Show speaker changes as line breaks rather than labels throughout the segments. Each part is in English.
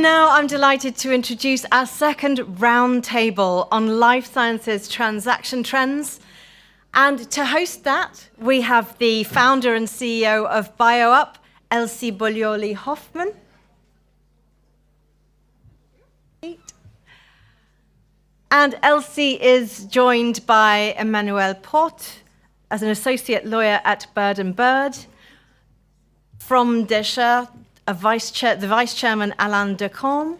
now I'm delighted to introduce our second roundtable on life sciences transaction trends. And to host that, we have the founder and CEO of BioUp, Elsie Boglioli-Hoffman. And Elsie is joined by Emmanuel Porte as an associate lawyer at Bird & Bird. From Desha, the vice chairman Alain Decombe,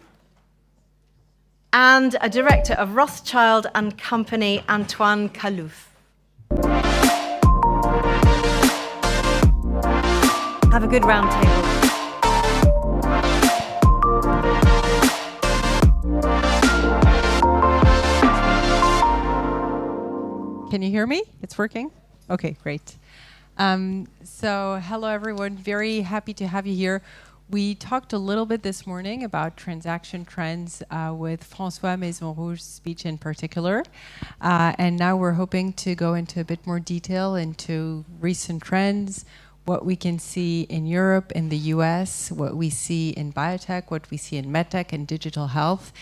and a director of Rothschild & Company, Antoine Kalouf. Have a good round table.
Can you hear me? It's working? Okay, great. So hello everyone, very happy to have you here. We talked a little bit this morning about transaction trends with François Maison-Rouge's speech in particular. And now we're hoping to go into a bit more detail into recent trends, what we can see in Europe, in the US, what we see in biotech, what we see in medtech and digital health.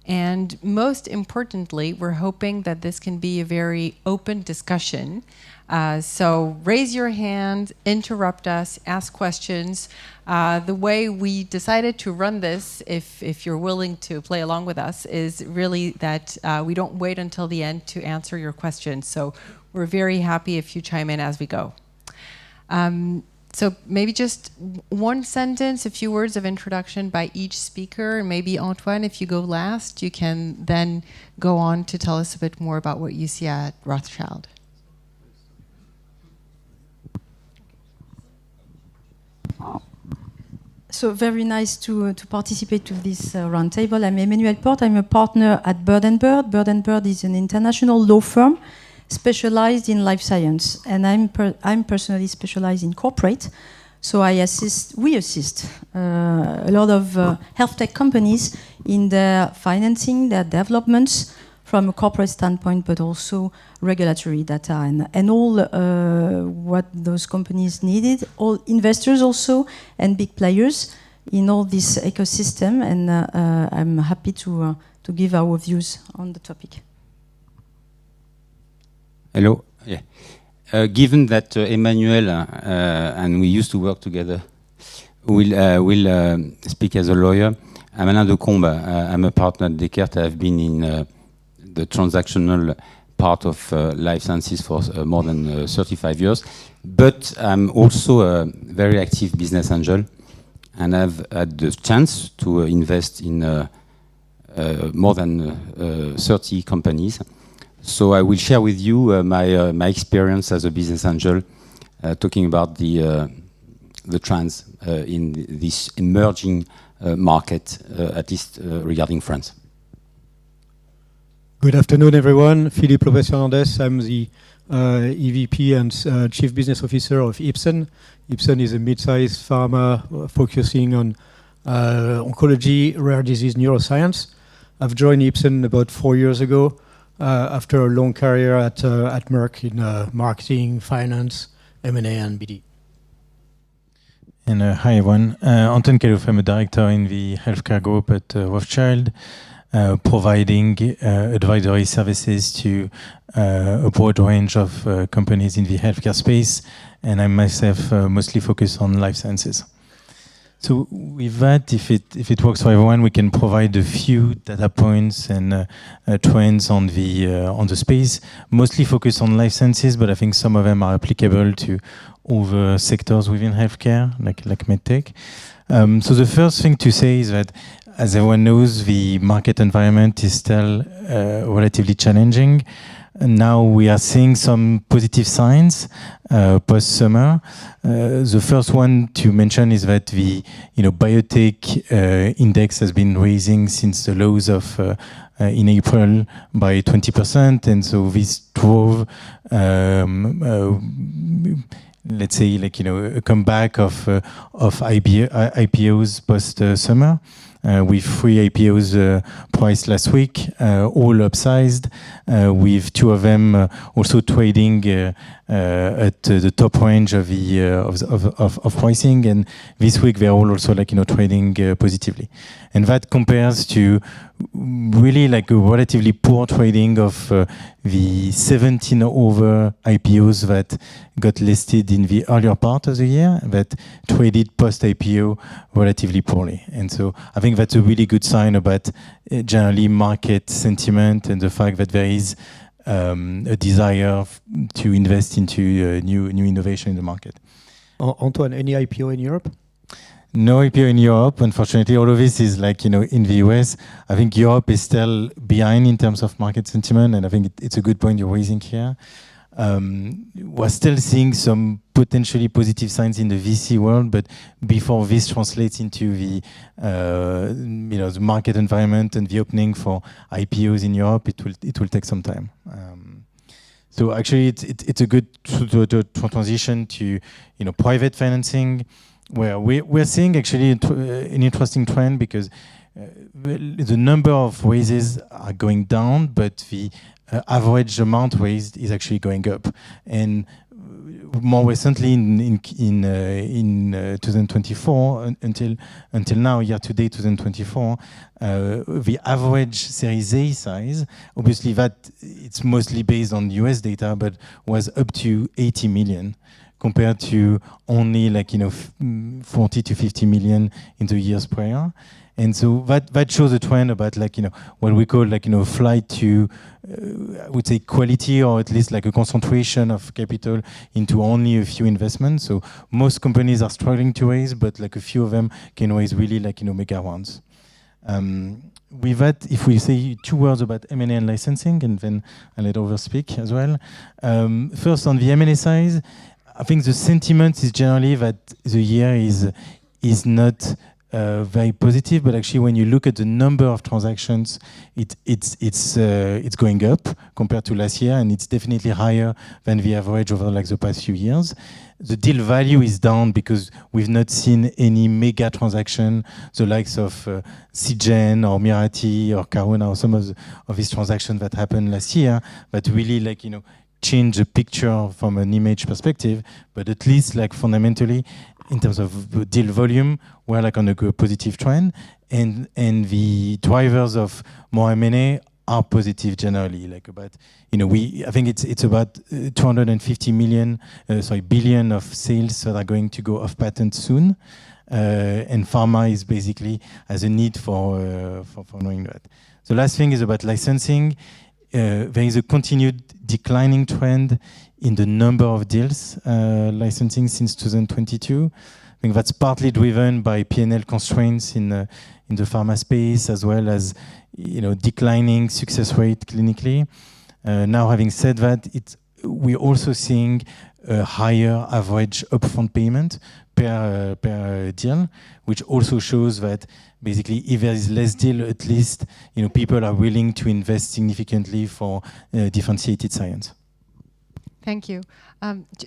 And most importantly, we're hoping that this can be a very open discussion. So raise your hand, interrupt us, ask questions. The way we decided to run this, if you're willing to play along with us, is really that we don't wait until the end to answer your questions. So we're very happy if you chime in as we go. So maybe just one sentence, a few words of introduction by each speaker. And maybe Antoine, if you go last, you can then go on to tell us a bit more about what you see at Rothschild.
So very nice to participate to this roundtable. I'm Emmanuel Porte. I'm a partner at Bird & Bird. Bird & Bird is an international law firm specialized in life science, and I'm personally specialized in corporate. So we assist a lot of health tech companies in their financing, their developments from a corporate standpoint, but also regulatory data and all what those companies needed, all investors also, and big players in all this ecosystem. And I'm happy to give our views on the topic.
Hello. Yeah. Given that Emmanuel and we used to work together will speak as a lawyer, I'm Alain Decombe. I'm a partner at Descartes. I've been in the transactional part of life sciences for more than 35 years. But I'm also a very active business angel, and I've had the chance to invest in more than 30 companies. So I will share with you my experience as a business angel, talking about the trends in this emerging market, at least regarding France.
Good afternoon, everyone. Philippe Lopez-Fernandez. I'm the EVP and Chief Business Officer of Ipsen. Ipsen is a mid-sized pharma focusing on oncology, rare disease, neuroscience. I've joined Ipsen about 4 years ago. After a long career at Merck in marketing, finance, M&A, and BD.
And hi everyone, Antoine Kalouf. I'm a director in the healthcare group at Rothschild, providing advisory services to a broad range of companies in the healthcare space, and I myself mostly focus on life sciences. So with that, if it works for everyone, we can provide a few data points and trends on the space, mostly focused on life sciences, but I think some of them are applicable to other sectors within healthcare, like medtech. So the first thing to say is that, as everyone knows, the market environment is still relatively challenging. And now we are seeing some positive signs post-summer. The first one to mention is that the biotech index has been raising since the lows of in April by 20%, and so this drove let's say a comeback of IPOs post summer. With 3 IPOs priced last week, all upsized, with two of them also trading at the top range of the of pricing, and this week they're all also trading positively, and that compares to really a relatively poor trading of the 17 over IPOs that got listed in the earlier part of the year that traded post-IPO relatively poorly. And so I think that's a really good sign about generally market sentiment and the fact that there is a desire to invest into new innovation in the market.
Antoine, any IPO in Europe?
No IPO in Europe, unfortunately. All of this is in the US. I think Europe is still behind in terms of market sentiment, and I think it's a good point you're raising here. We're still seeing some potentially positive signs in the VC world, but before this translates into the the market environment and the opening for IPOs in Europe, it will take some time. So actually, it's a good transition to private financing, where we're seeing actually an interesting trend, because the number of raises are going down, but the average amount raised is actually going up. And more recently, in 2024, until now, year to date 2024, the average Series A size, obviously that it's mostly based on US data, but was up to 80 million. Compared to only 40 to 50 million in the years prior. And so that shows a trend about what we call flight to I would say quality, or at least a concentration of capital into only a few investments. So most companies are struggling to raise, but a few of them can raise really mega rounds. With that, if we say two words about M&A and licensing, and then I'll let others speak as well. First, on the M&A side, I think the sentiment is generally that the year is not very positive, but actually when you look at the number of transactions, it's going up compared to last year, and it's definitely higher than the average over the past few years. The deal value is down because we've not seen any mega transaction, the likes of Cgen or Mirati or Caruna or some of these transactions that happened last year, that really change the picture from an image perspective, but at least fundamentally in terms of deal volume, we're on a positive trend, and the drivers of more M&A are positive generally. I think it's about 250 billion of sales that are going to go off patent soon, and pharma is basically has a need for knowing that. The last thing is about licensing. There is a continued declining trend in the number of deals licensing since 2022. I think that's partly driven by P&L constraints in the pharma space, as well as declining success rate clinically. Now, having said that, we're also seeing a higher average upfront payment per deal, which also shows that basically if there is less deal, at least people are willing to invest significantly for differentiated science.
Thank you.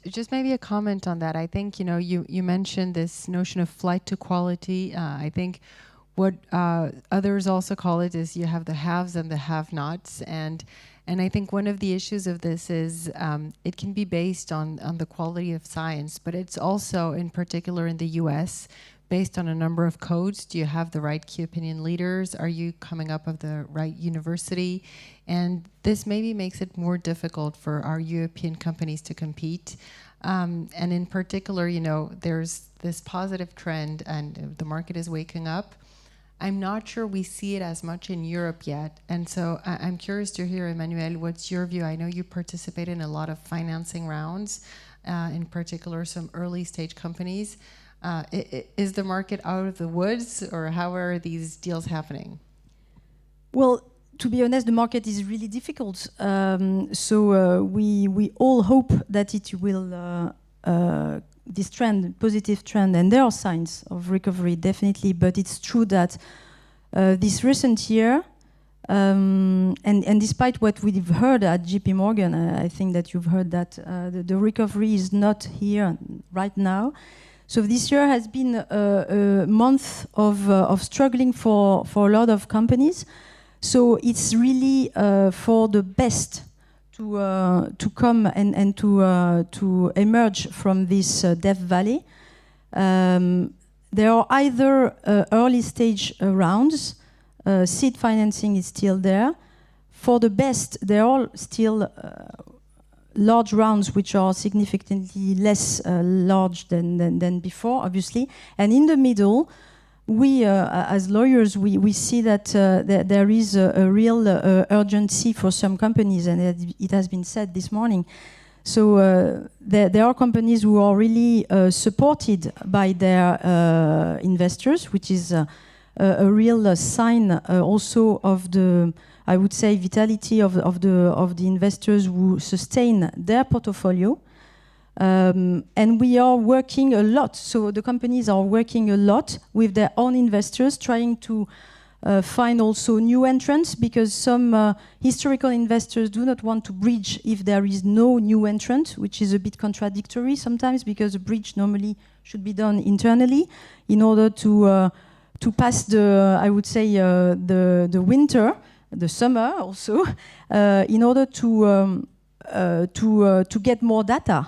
Just maybe a comment on that. I think you mentioned this notion of flight to quality. I think what others also call it is you have the haves and the have-nots, and I think one of the issues of this is it can be based on the quality of science, but it's also, in particular in the US, based on a number of codes. Do you have the right key opinion leaders? Are you coming up of the right university? And this maybe makes it more difficult for our European companies to compete. And in particular, there's this positive trend, and the market is waking up. I'm not sure we see it as much in Europe yet. And so I'm curious to hear, Emmanuel, what's your view? I know you participate in a lot of financing rounds, in particular some early stage companies. Is the market out of the woods, or how are these deals happening?
Well, to be honest, the market is really difficult. So we all hope that it will, this trend, positive trend, and there are signs of recovery, definitely. But it's true that this recent year, and despite what we've heard at JP Morgan, I think that you've heard that the recovery is not here right now. So this year has been a month of struggling for a lot of companies. So it's really for the best to come and to emerge from this Death Valley. There are either early stage rounds, seed financing is still there. For the best, there are still large rounds which are significantly less large than before, obviously. And in the middle, we, as lawyers, we see that there is a real urgency for some companies, and it has been said this morning. So there are companies who are really supported by their investors, which is a real sign also of the, I would say, vitality of the investors who sustain their portfolio. And we are working a lot. So the companies are working a lot with their own investors, trying to find also new entrants, because some historical investors do not want to bridge if there is no new entrant, which is a bit contradictory sometimes, because a bridge normally should be done internally in order to pass the, I would say, the winter, the summer also, in order to get more data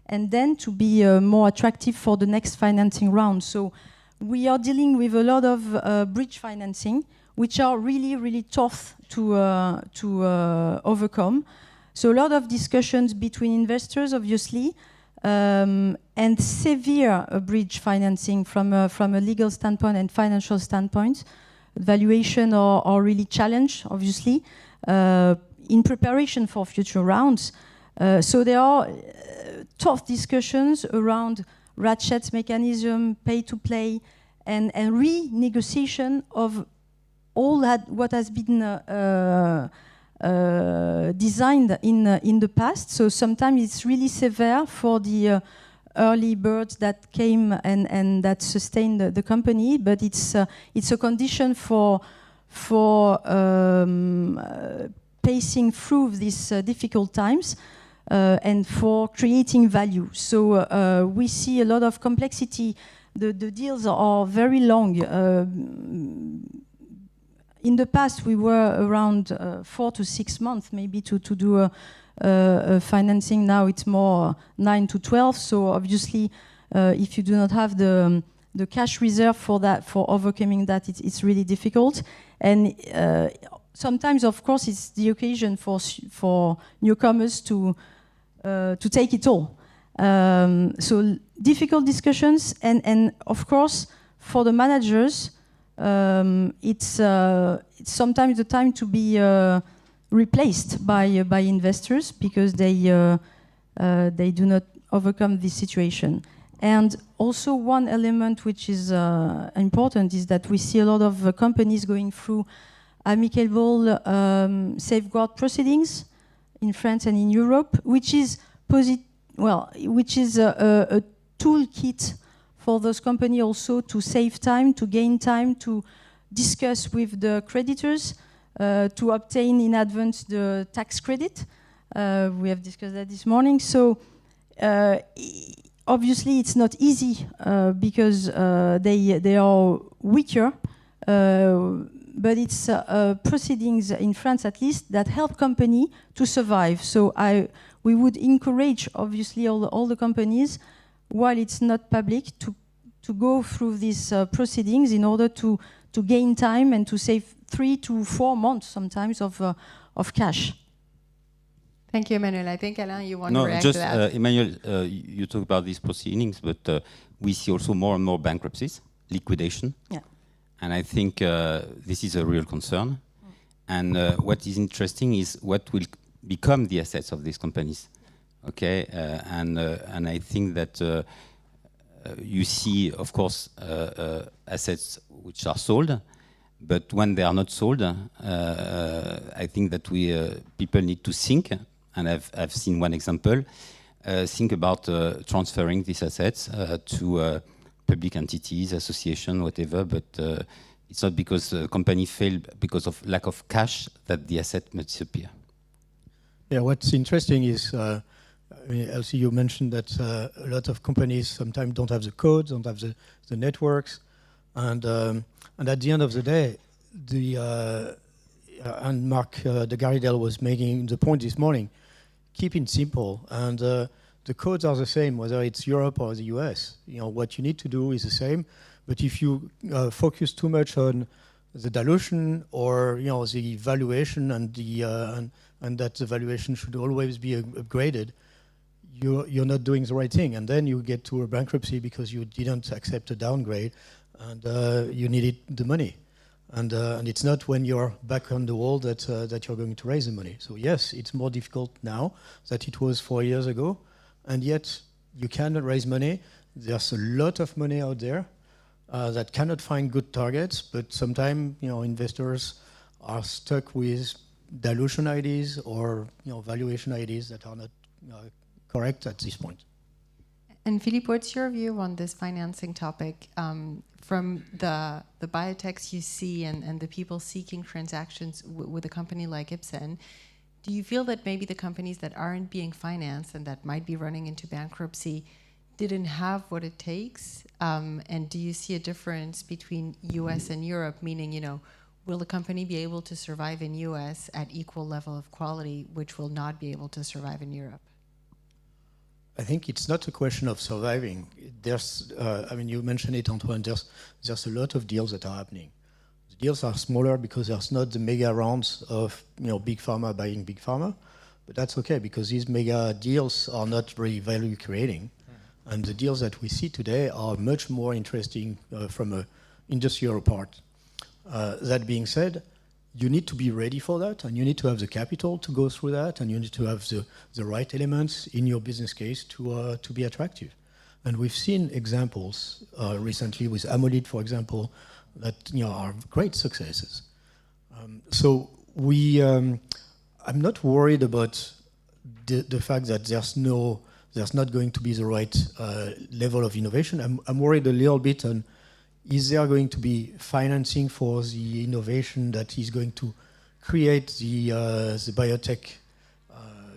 and then to be more attractive for the next financing round. So we are dealing with a lot of bridge financing, which are really, really tough to overcome. So a lot of discussions between investors, obviously, and severe bridge financing from a legal standpoint and financial standpoint. Valuation are really challenged, obviously, in preparation for future rounds. So there are tough discussions around ratchet mechanism, pay-to-play, and renegotiation of all that what has been designed in the past. So sometimes it's really severe for the early birds that came and that sustained the company, but it's a condition for pacing through these difficult times. And for creating value. So we see a lot of complexity. The deals are very long. In the past, we were around 4 to 6 months maybe to do a financing. Now it's more 9 to 12. So obviously, if you do not have the cash reserve for that, for overcoming that, it's really difficult. And sometimes, of course, it's the occasion for newcomers to take it all. So difficult discussions, and of course, for the managers, it's sometimes the time to be replaced by investors, because they do not overcome this situation. And also one element which is important is that we see a lot of companies going through amicable safeguard proceedings in France and in Europe, which is a toolkit for those companies also to save time, to gain time, to discuss with the creditors, to obtain in advance the tax credit. We have discussed that this morning. So obviously it's not easy because they are weaker. But it's proceedings in France, at least, that help company to survive. So we would encourage, obviously, all the companies, while it's not public, to go through these proceedings in order to gain time and to save 3 to 4 months sometimes of cash.
Thank you, Emmanuel. I think, Alain, you want to react to that.
No, just, Emmanuel, you talk about these proceedings, but we see also more and more bankruptcies, liquidation.
Yeah.
And I think this is a real concern. And what is interesting is what will become the assets of these companies. Okay, and I think that you see, of course, assets which are sold, but when they are not sold, I think that people need to think, and I've seen one example, think about transferring these assets to public entities, association, whatever, but it's not because the company failed because of lack of cash that the asset must disappear.
Yeah, what's interesting is, Elsie, you mentioned that a lot of companies sometimes don't have the codes, don't have the networks, and at the end of the day, and Mark de Garidel was making the point this morning, keep it simple. And the codes are the same, whether it's Europe or the US. You know, what you need to do is the same. But if you focus too much on the dilution or, you know, the valuation and that the valuation should always be upgraded, you're not doing the right thing. And then you get to a bankruptcy because you didn't accept a downgrade and you needed the money. And it's not when you're back on the wall that you're going to raise the money. So yes, it's more difficult now than it was 4 years ago. And yet you can raise money. There's a lot of money out there that cannot find good targets, but sometimes, you know, investors are stuck with dilution ideas or, you know, valuation ideas that are not correct at this point.
And Philippe, what's your view on this financing topic? From the biotechs you see and the people seeking transactions with a company like Ipsen, do you feel that maybe the companies that aren't being financed and that might be running into bankruptcy didn't have what it takes? And do you see a difference between US and Europe, meaning, you know, will the company be able to survive in US at equal level of quality, which will not be able to survive in Europe?
I think it's not a question of surviving. There's, I mean, you mentioned it, Antoine, there's a lot of deals that are happening. The deals are smaller because there's not the mega rounds of, you know, big pharma buying big pharma, but that's okay because these mega deals are not very value creating. And the deals that we see today are much more interesting from an industrial part. That being said, you need to be ready for that, and you need to have the capital to go through that, and you need to have the right elements in your business case to be attractive. And we've seen examples recently with Amolid, for example, that, you know, are great successes. So I'm not worried about the fact that there's not going to be the right level of innovation. I'm worried a little bit on, is there going to be financing for the innovation that is going to create the biotech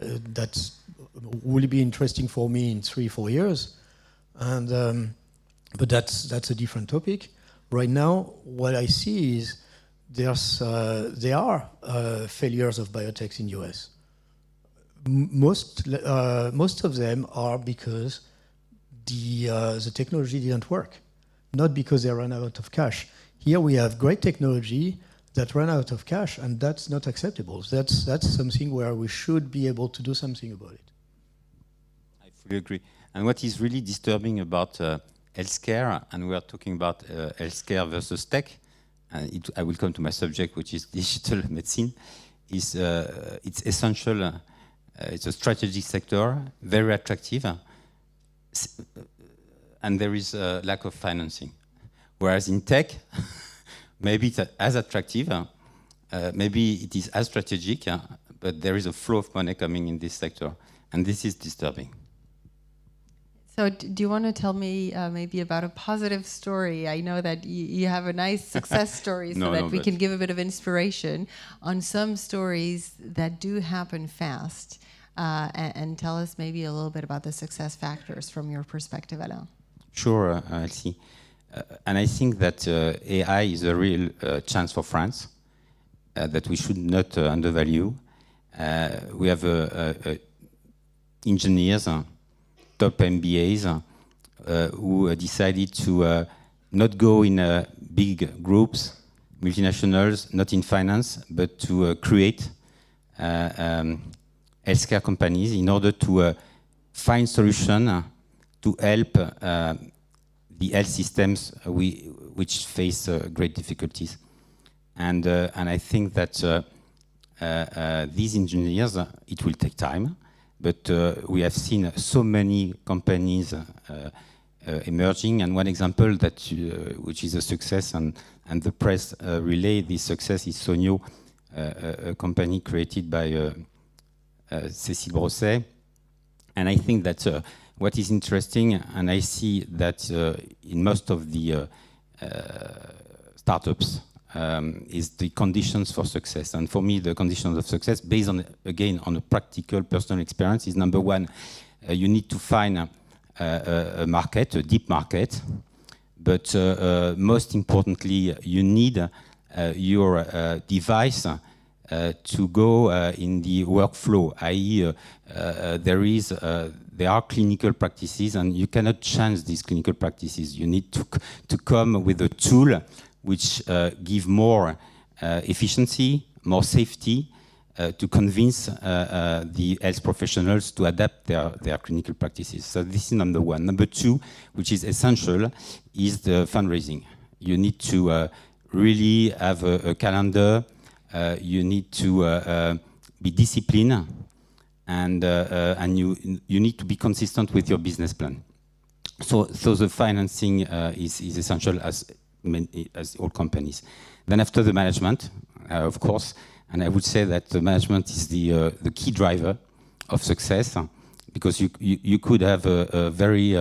that will be interesting for me in 3-4 years? And but that's a different topic. Right now, what I see is there are failures of biotechs in US. Most of them are because the technology didn't work, not because they ran out of cash. Here we have great technology that ran out of cash, and that's not acceptable. That's something where we should be able to do something about it.
I fully agree. And what is really disturbing about healthcare, and we are talking about healthcare versus tech, and I will come to my subject, which is digital medicine, is it's essential. It's a strategic sector, very attractive, and there is a lack of financing. Whereas in tech, maybe it's as attractive, maybe it is as strategic, but there is a flow of money coming in this sector, and this is disturbing.
So do you want to tell me maybe about a positive story? I know that you have a nice success story so that we can give a bit of inspiration on some stories that do happen fast, and tell us maybe a little bit about the success factors from your perspective, Alain.
Sure, I'll see. And I think that AI is a real chance for France that we should not undervalue. We have engineers, top MBAs, who decided to not go in big groups, multinationals, not in finance, but to create healthcare companies in order to find solutions to help the health systems which face great difficulties. And I think that these engineers, it will take time, but we have seen so many companies emerging. And one example that which is a success, and the press relay this success, is Sonio, a company created by Cécile Brosset. And I think that what is interesting, and I see that in most of the startups, is the conditions for success. And for me, the conditions of success, based on, again, on a practical personal experience, is number one, you need to find a market, a deep market. But most importantly, you need your device to go in the workflow, i.e., there are clinical practices, and you cannot change these clinical practices. You need to come with a tool which give more efficiency, more safety, to convince the health professionals to adapt their clinical practices. So this is number one. Number two, which is essential, is the fundraising. You need to really have a calendar. You need to be disciplined, and you need to be consistent with your business plan. So the financing is essential as all companies. Then after the management, of course, and I would say that the management is the key driver of success, because you could have a very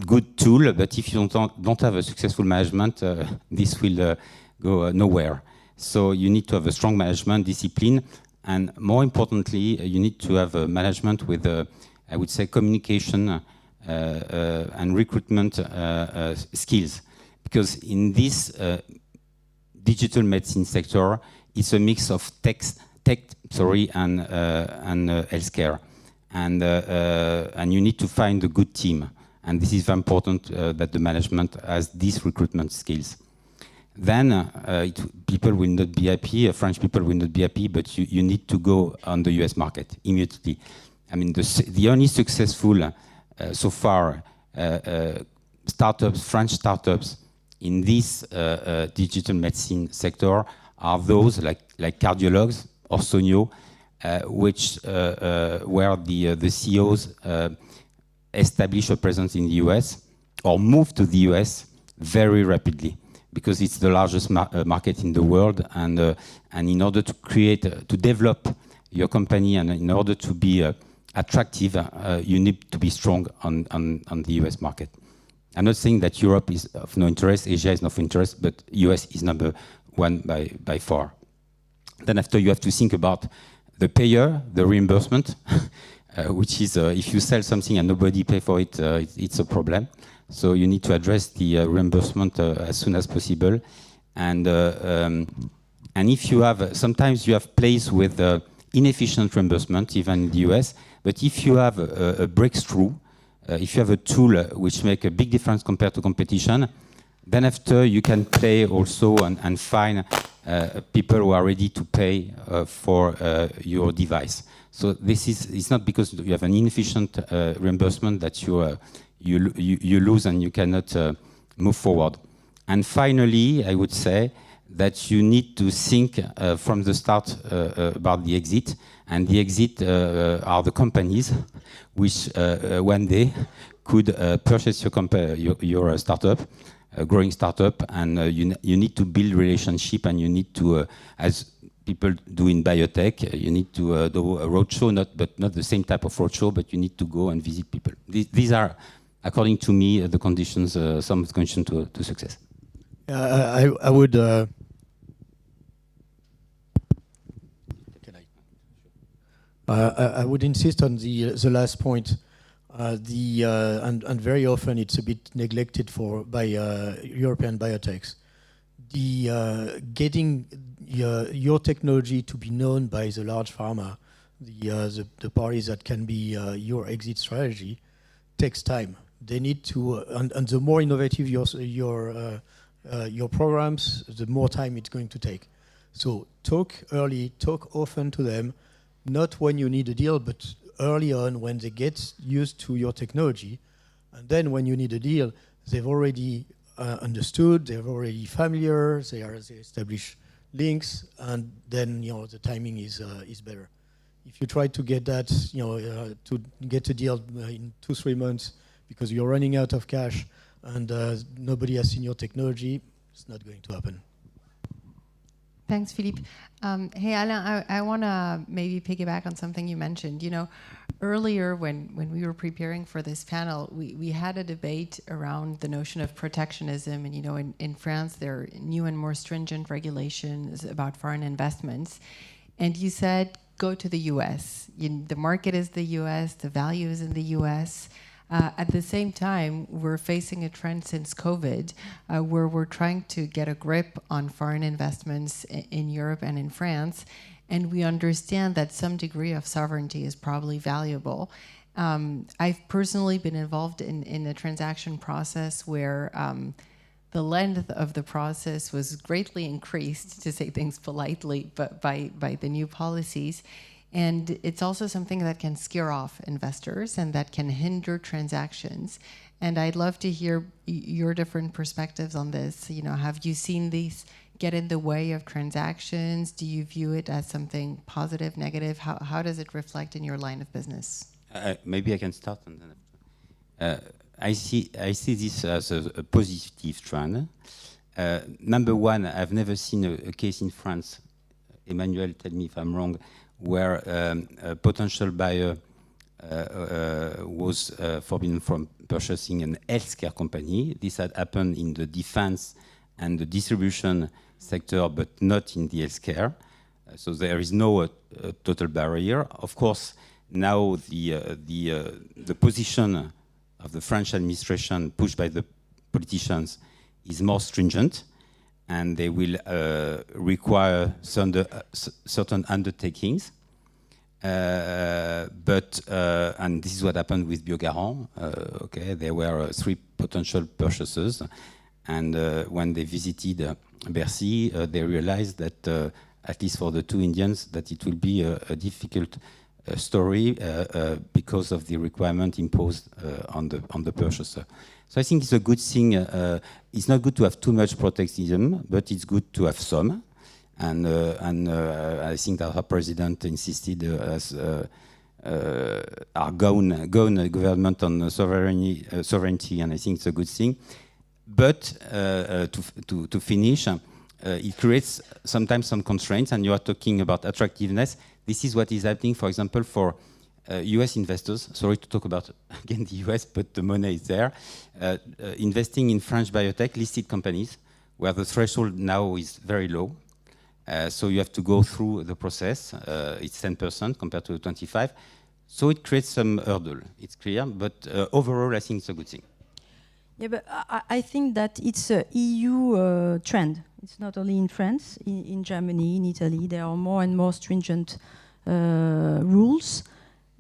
good tool, but if you don't have a successful management, this will go nowhere. So you need to have a strong management discipline, and more importantly, you need to have a management with, I would say, communication and recruitment skills, because in this digital medicine sector, it's a mix of tech, and healthcare, and you need to find a good team, and this is very important that the management has these recruitment skills. Then people will not be happy. French people will not be happy, but you need to go on the US market immediately. I mean, the only successful so far French startups in this digital medicine sector are those like cardiologs or Sonio, which where the CEOs establish a presence in the US or move to the US very rapidly, because it's the largest market in the world, and in order to develop your company, and in order to be attractive, you need to be strong on the US market. I'm not saying that Europe is of no interest, Asia is not of interest, but US is number one by far. Then after, you have to think about the payer, the reimbursement, which is if you sell something and nobody pay for it, it's a problem. So you need to address the reimbursement as soon as possible. And if you have, sometimes you have places with inefficient reimbursement, even in the US, but if you have a breakthrough, if you have a tool which makes a big difference compared to competition, then after you can play also and find people who are ready to pay for your device. So it's not because you have an inefficient reimbursement that you lose and you cannot move forward. And finally, I would say that you need to think from the start about the exit, and the exit are the companies which one day could purchase your startup, a growing startup, and you need to build relationship, and you need to, as people do in biotech, you need to do a roadshow, not the same type of roadshow, but you need to go and visit people. These are, according to me, the conditions, some conditions to success.
I would. I would insist on the last point. And very often it's a bit neglected by European biotechs. Getting your technology to be known by the large pharma, the parties that can be your exit strategy, takes time. They need to, and the more innovative your programs, the more time it's going to take. So talk early, talk often to them, not when you need a deal, but early on when they get used to your technology. And then when you need a deal, they've already understood, they're already familiar, they establish links, and then the timing is better. If you try to get that, to get a deal in 2-3 months because you're running out of cash and nobody has seen your technology, it's not going to happen.
Thanks, Philippe. Hey, Alain, I want to maybe piggyback on something you mentioned. Earlier when we were preparing for this panel, we had a debate around the notion of protectionism. And, in France, there are new and more stringent regulations about foreign investments. And you said, go to the US. The market is the US, the value is in the US. At the same time, we're facing a trend since COVID where we're trying to get a grip on foreign investments in Europe and in France. And we understand that some degree of sovereignty is probably valuable. I've personally been involved in a transaction process where the length of the process was greatly increased, to say things politely, but by the new policies. And it's also something that can scare off investors and that can hinder transactions. And I'd love to hear your different perspectives on this. You know, have you seen these get in the way of transactions? Do you view it as something positive, negative? How does it reflect in your line of business?
Maybe I can start. And then I see this as a positive trend. Number one, I've never seen a case in France. Emmanuel, tell me if I'm wrong, where a potential buyer was forbidden from purchasing an healthcare company. This had happened in the defense and the distribution sector, but not in the healthcare. So there is no total barrier. Of course, now the position of the French administration, pushed by the politicians, is more stringent, and they will require certain undertakings. But and this is what happened with Biogarant. Okay, there were 3 potential purchasers, and when they visited Bercy, they realized that at least for the 2 Indians, that it will be a difficult story because of the requirement imposed on the purchaser. So I think it's a good thing. It's not good to have too much protectionism, but it's good to have some. And I think that our president insisted as our gone government on sovereignty, and I think it's a good thing. But to finish, it creates sometimes some constraints, and you are talking about attractiveness. This is what is happening, for example, for US investors. Sorry to talk about, again, the US, but the money is there. Investing in French biotech listed companies, where the threshold now is very low. So you have to go through the process. It's 10% compared to 25%. So it creates some hurdle. It's clear, but overall, I think it's a good thing.
Yeah, but I think that it's a EU trend. It's not only in France, in Germany, in Italy. There are more and more stringent rules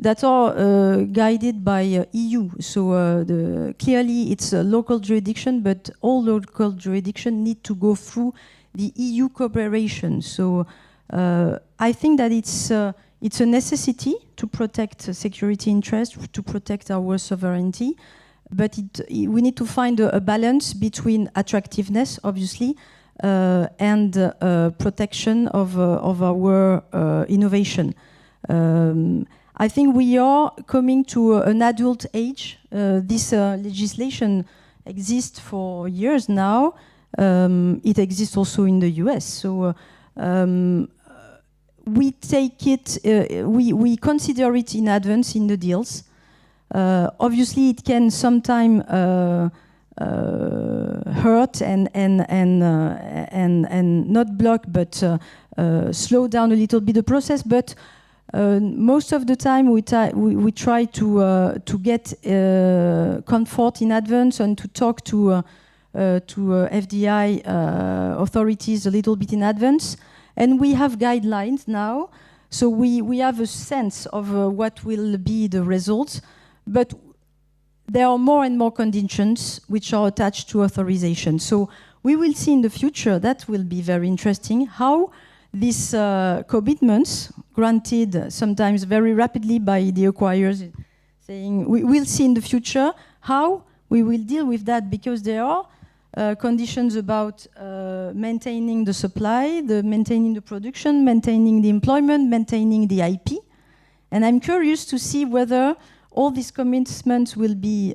that are guided by EU. So clearly it's a local jurisdiction, but all local jurisdictions need to go through the EU cooperation. So I think that it's a necessity to protect security interests, to protect our sovereignty, but we need to find a balance between attractiveness, obviously, and protection of our innovation. I think we are coming to an adult age. This legislation exists for years now. It exists also in the US. So we take it, we consider it in advance in the deals. Obviously, it can sometimes hurt and not block, but slow down a little bit the process. But most of the time, we try to get comfort in advance and to talk to FDI authorities a little bit in advance. And we have guidelines now, so we have a sense of what will be the results. But there are more and more conditions which are attached to authorization. So we will see in the future, that will be very interesting, how these commitments, granted sometimes very rapidly by the acquirers, saying we will see in the future how we will deal with that, because there are conditions about maintaining the supply, maintaining the production, maintaining the employment, maintaining the IP. And I'm curious to see whether all these commitments will be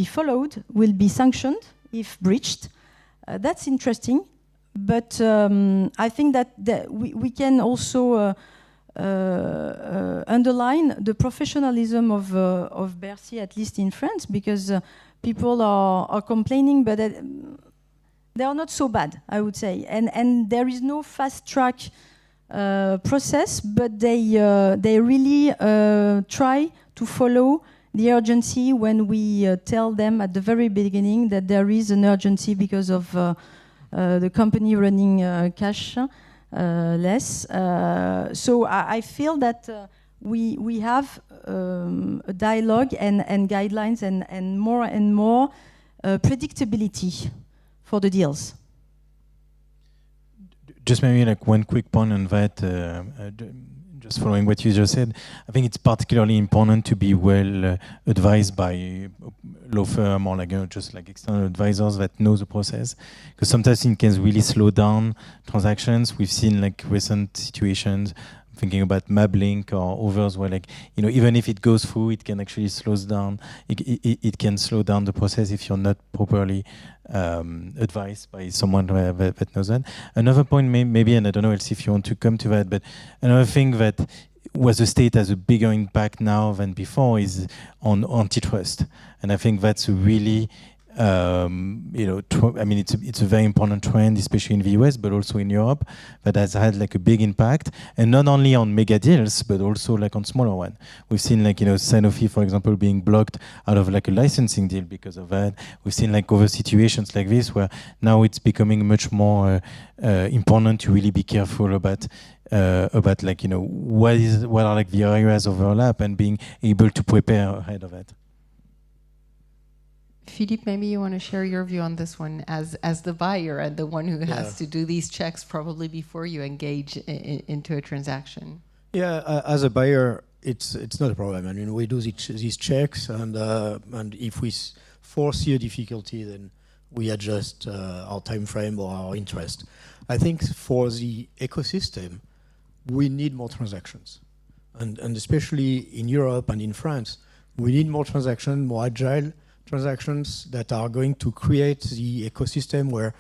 followed, will be sanctioned if breached. That's interesting. But I think that we can also underline the professionalism of Bercy, at least in France, because people are complaining, but they are not so bad, I would say. And there is no fast track process, but they really try to follow the urgency when we tell them at the very beginning that there is an urgency because of the company running cash less. So I feel that we have a dialogue and guidelines and more predictability for the deals.
Just maybe like one quick point on that, just following what you just said. I think it's particularly important to be well advised by law firm or like just like external advisors that know the process, because sometimes it can really slow down transactions. We've seen like recent situations, thinking about Mablink or others, where like even if it goes through, it can actually slows down. It can slow down the process if you're not properly advised by someone that knows that. Another point, maybe, and I don't know else if you want to come to that, but another thing that was the state has a bigger impact now than before is on antitrust, and I think that's a really I mean, it's a very important trend, especially in the US, but also in Europe, that has had like a big impact, and not only on mega deals, but also like on smaller one. We've seen like Sanofi, for example, being blocked out of like a licensing deal because of that. We've seen like other situations like this where now it's becoming much more important to really be careful about like what are like the areas of overlap and being able to prepare ahead of it.
Philippe, maybe you want to share your view on this one as the buyer and the one who has to do these checks probably before you engage into a transaction.
Yeah, as a buyer, it's not a problem. I mean, we do these checks, and if we foresee a difficulty, then we adjust our time frame or our interest. I think for the ecosystem, we need more transactions, and especially in Europe and in France, we need more transactions, more agile transactions that are going to create the ecosystem where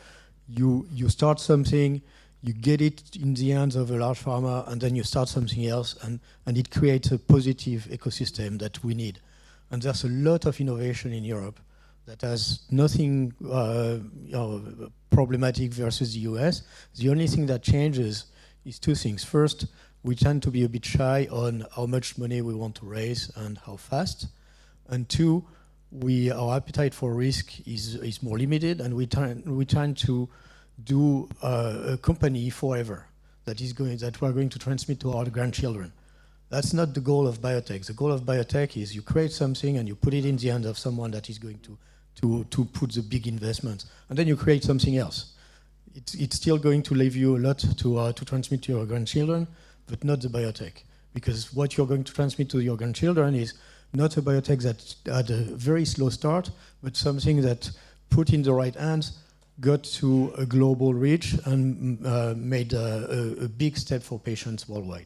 you start something, you get it in the hands of a large pharma, and then you start something else, and it creates a positive ecosystem that we need. And there's a lot of innovation in Europe that has nothing problematic versus the US. The only thing that changes is two things. First, we tend to be a bit shy on how much money we want to raise and how fast. And two, our appetite for risk is more limited, and we tend to do a company forever that we're going to transmit to our grandchildren. That's not the goal of biotech. The goal of biotech is you create something and you put it in the hands of someone that is going to put the big investments, and then you create something else. It's still going to leave you a lot to transmit to your grandchildren, but not the biotech, because what you're going to transmit to your grandchildren is not a biotech that had a very slow start, but something that put in the right hands, got to a global reach, and made a big step for patients worldwide.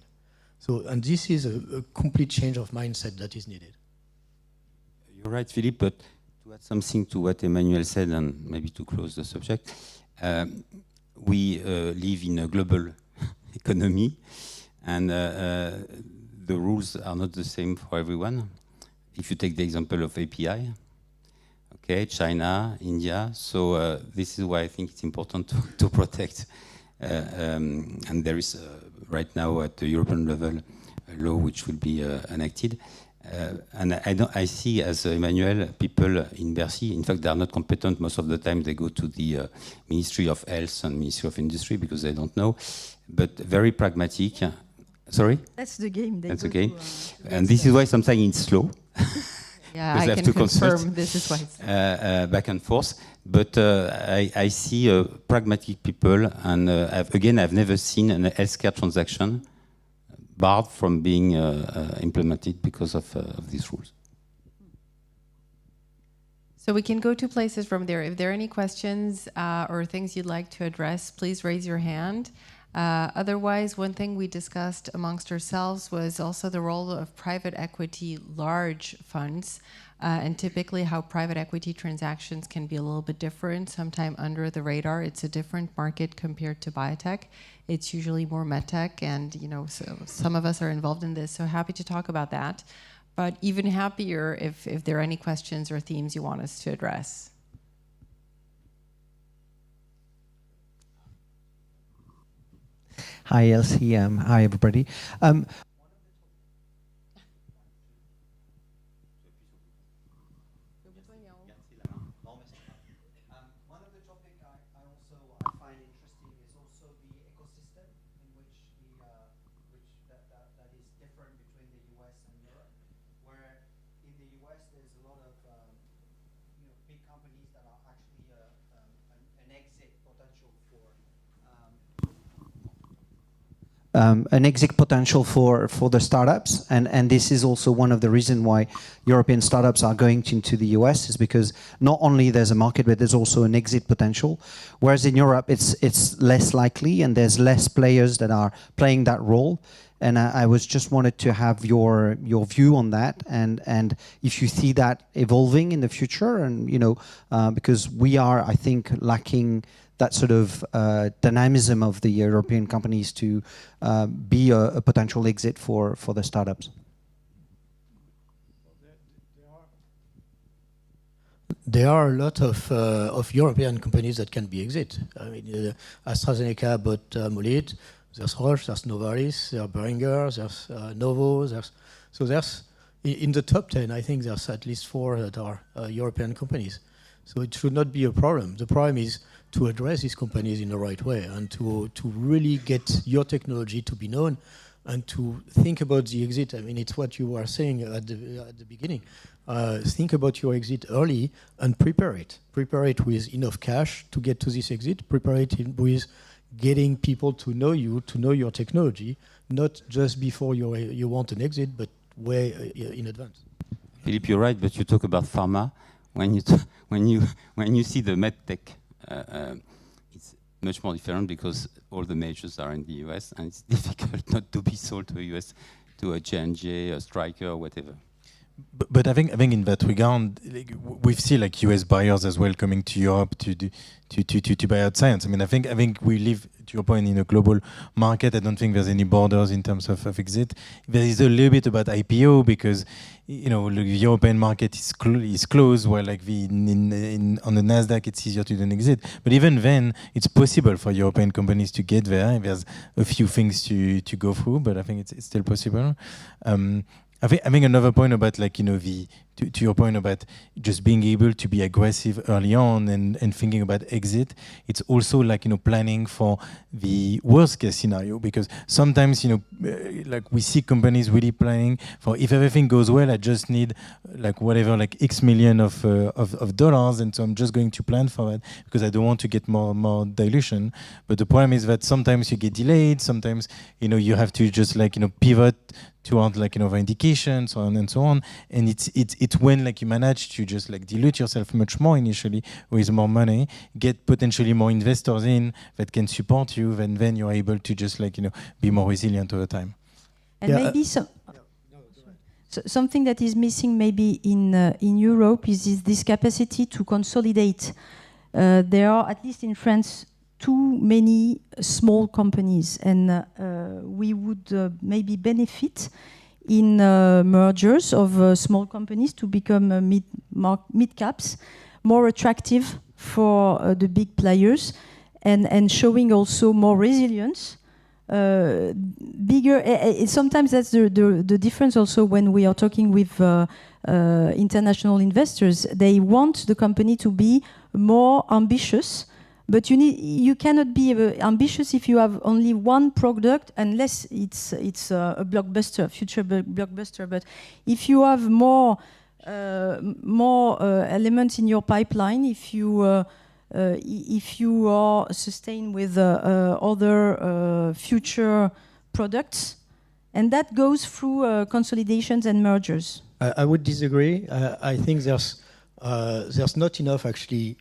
And this is a complete change of mindset that is needed.
You're right, Philippe, but to add something to what Emmanuel said, and maybe to close the subject, we live in a global economy, and the rules are not the same for everyone. If you take the example of API, okay, China, India, so this is why I think it's important to protect. And there is right now at the European level a law which will be enacted. And I see, as Emmanuel, people in Bercy, in fact, they are not competent. Most of the time they go to the Ministry of Health and Ministry of Industry because they don't know, but very pragmatic. Sorry?
That's the game.
That's the game. And this is why sometimes it's slow.
Yeah, I can confirm this is why it's
back and forth. But I see pragmatic people, and again, I've never seen a healthcare transaction barred from being implemented because of these rules.
So we can go to places from there. If there are any questions or things you'd like to address, please raise your hand. Otherwise, one thing we discussed amongst ourselves was also the role of private equity large funds, and typically how private equity transactions can be a little bit different, sometimes under the radar. It's a different market compared to biotech. It's usually more medtech, and so some of us are involved in this, so happy to talk about that. But even happier if there are any questions or themes you want us to address.
Hi, Elsie. Hi, everybody. lot of big companies that are actually an exit potential for an exit potential for the startups, and this is also one of the reasons why European startups are going into the US, is because not only there's a market, but there's also an exit potential. Whereas in Europe, it's less likely, and there's less players that are playing that role. And I was just wanted to have your view on that, and if you see that evolving in the future, and because we are, I think, lacking that sort of dynamism of the European companies to be a potential exit for the startups.
There are a lot of European companies that can be exit. I mean, AstraZeneca bought Molit. There's Roche, there's Novartis, there's Boehringer, there's Novo. There's in the top 10, I think there's at least 4 that are European companies. So it should not be a problem. The problem is to address these companies in the right way, and to really get your technology to be known, and to think about the exit. I mean, it's what you were saying at the beginning. Think about your exit early and prepare it. Prepare it with enough cash to get to this exit. Prepare it with getting people to know you, to know your technology, not just before you want an exit, but way in advance.
Philippe, you're right, but you talk about pharma. When you see the medtech, it's much more different, because all the majors are in the US, and it's difficult not to be sold to a US, to a J&J, a Stryker, or whatever.
But I think in that regard, we've seen like US buyers as well coming to Europe to buy out science. I mean, I think we live, to your point, in a global market. I don't think there's any borders in terms of exit. There is a little bit about IPO, because the European market is closed, while like on the Nasdaq it's easier to do an exit. But even then, it's possible for European companies to get there. There's a few things to go through, but I think it's still possible. I think another point about to your point about just being able to be aggressive early on and thinking about exit, it's also planning for the worst case scenario, because sometimes we see companies really planning for, if everything goes well, I just need X million of dollars, and so I'm just going to plan for it because I don't want to get more dilution. But the problem is that sometimes you get delayed, sometimes you have to just pivot toward another indication, so on and so on. And it's when you manage to just dilute yourself much more initially with more money, get potentially more investors in that can support you, and then you're able to just be more resilient over time.
And maybe something that is missing maybe in Europe is this capacity to consolidate. There are, at least in France, too many small companies, and we would maybe benefit in mergers of small companies to become mid caps, more attractive for the big players, and showing also more resilience. Bigger. Sometimes that's the difference also when we are talking with international investors. They want the company to be more ambitious. But you cannot be ambitious if you have only one product, unless it's a blockbuster, future blockbuster. But if you have more elements in your pipeline, if you are sustained with other future products, and that goes through consolidations and mergers.
I would disagree. I think there's not enough actually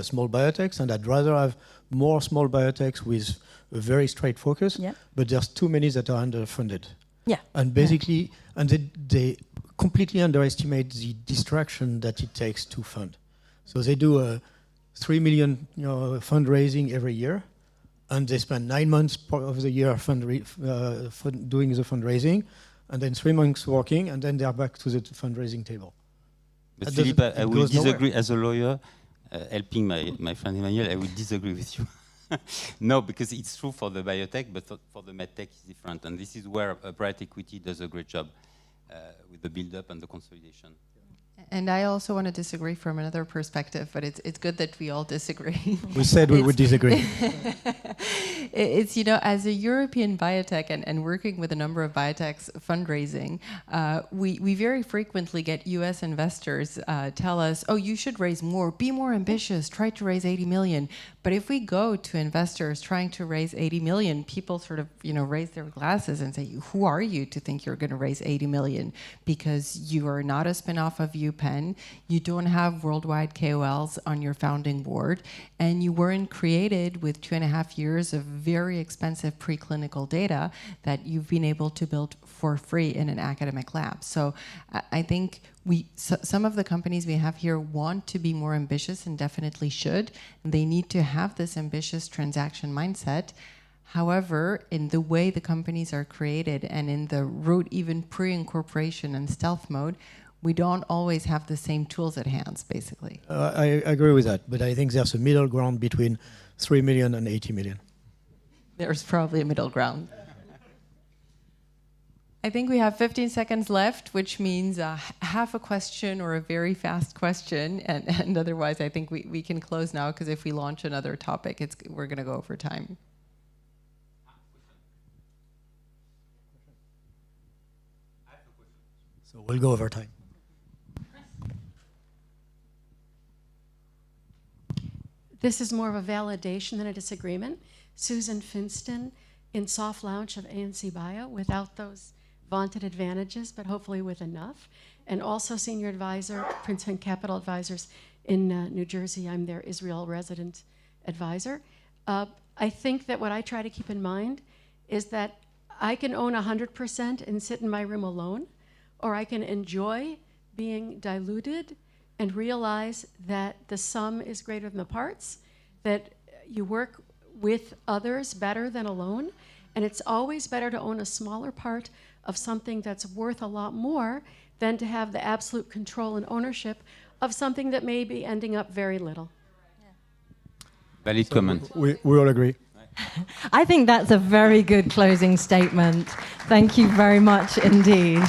small biotechs, and I'd rather have more small biotechs with a very straight focus. Yeah. But there's too many that are underfunded.
Yeah.
And basically, and they completely underestimate the distraction that it takes to fund. So they do a 3 million fundraising every year, and they spend 9 months of the year doing the fundraising, and then 3 months working, and then they're back to the fundraising table.
But Philippe, I will disagree as a lawyer, helping my friend Emmanuel. I will disagree with you. No, because it's true for the biotech, but for the medtech it's different. And this is where private equity does a great job with the build-up and the consolidation.
And I also want to disagree from another perspective, but it's good that we all disagree.
We said we would disagree.
It's, you know, as a European biotech and working with a number of biotechs fundraising, we very frequently get US investors tell us, oh, you should raise more, be more ambitious, try to raise 80 million. But if we go to investors trying to raise 80 million, people sort of, you know, raise their glasses and say, who are you to think you're going to raise 80 million? Because you are not a spin-off of UPenn, you don't have worldwide KOLs on your founding board, and you weren't created with 2.5 years of very expensive preclinical data that you've been able to build for free in an academic lab. So I think some of the companies we have here want to be more ambitious and definitely should. And they need to have this ambitious transaction mindset. However, in the way the companies are created and in the route even pre-incorporation and stealth mode, we don't always have the same tools at hands, basically.
I agree with that, but I think there's a middle ground between 3 million and 80 million.
There's probably a middle ground. I think we have 15 seconds left, which means half a question or a very fast question. And otherwise, I think we can close now, because if we launch another topic, we're going to go over time.
So we'll go over time.
This is more of a validation than a disagreement. Susan Finston in soft launch of ANC Bio without those vaunted advantages, but hopefully with enough. And also senior advisor, Princeton Capital Advisors in New Jersey. I'm their Israel resident advisor. I think that what I try to keep in mind is that I can own 100% and sit in my room alone, or I can enjoy being diluted and realize that the sum is greater than the parts, that you work with others better than alone, and it's always better to own a smaller part of something that's worth a lot more than to have the absolute control and ownership of something that may be ending up very little.
Valid comment.
We all agree.
I think that's a very good closing statement. Thank you very much indeed.